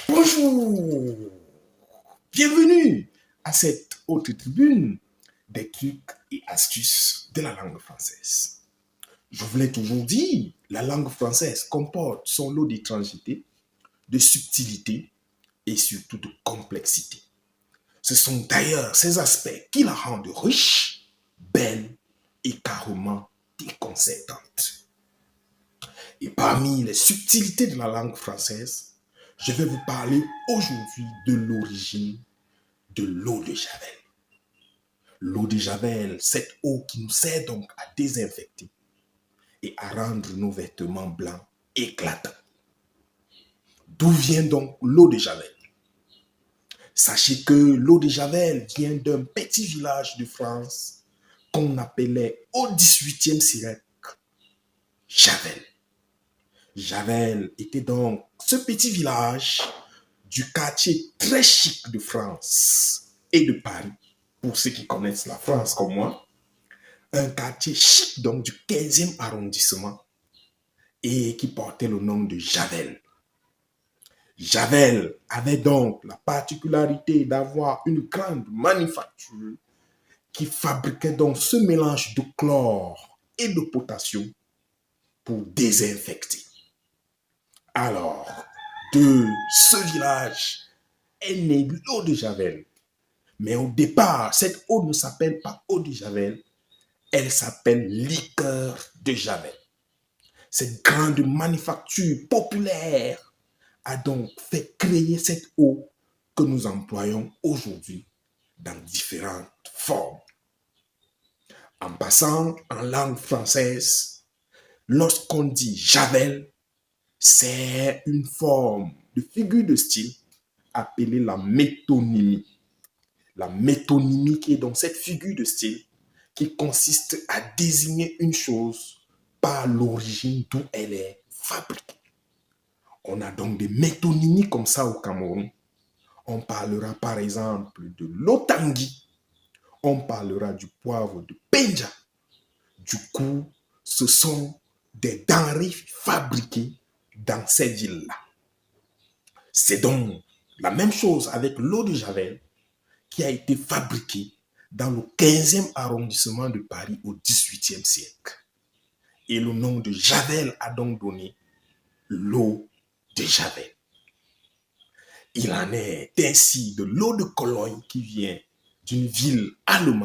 Bonjour, bienvenue à cette autre tribune des trucs et astuces de la langue française. Je voulais toujours dire, la langue française comporte son lot d'étrangeté, de subtilité et surtout de complexité. Ce sont d'ailleurs ces aspects qui la rendent riche, belle et carrément déconcertante. Et parmi les subtilités de la langue française, je vais vous parler aujourd'hui de l'origine de l'eau de Javel. L'eau de Javel, cette eau qui nous sert donc à désinfecter et à rendre nos vêtements blancs éclatants. D'où vient donc l'eau de Javel? Sachez que l'eau de Javel vient d'un petit village de France qu'on appelait au XVIIIe siècle Javel. Javel était donc ce petit village du quartier très chic de France et de Paris, pour ceux qui connaissent la France comme moi, un quartier chic donc du 15e arrondissement et qui portait le nom de Javel. Javel avait donc la particularité d'avoir une grande manufacture qui fabriquait donc ce mélange de chlore et de potassium pour désinfecter. Alors, de ce village est née l'eau de Javel. Mais au départ, cette eau ne s'appelle pas eau de Javel, elle s'appelle liqueur de Javel. Cette grande manufacture populaire a donc fait créer cette eau que nous employons aujourd'hui dans différentes formes. En passant en langue française, lorsqu'on dit Javel, c'est une forme de figure de style appelée la métonymie. La métonymie qui est donc cette figure de style qui consiste à désigner une chose par l'origine d'où elle est fabriquée. On a donc des métonymies comme ça au Cameroun. On parlera par exemple de l'Otangui. On parlera du poivre de Penja. Du coup, ce sont des denrées fabriquées dans ces villes-là. C'est donc la même chose avec l'eau de Javel qui a été fabriquée dans le 15e arrondissement de Paris au 18e siècle. Et le nom de Javel a donc donné l'eau de Javel. Il en est ainsi de l'eau de Cologne qui vient d'une ville allemande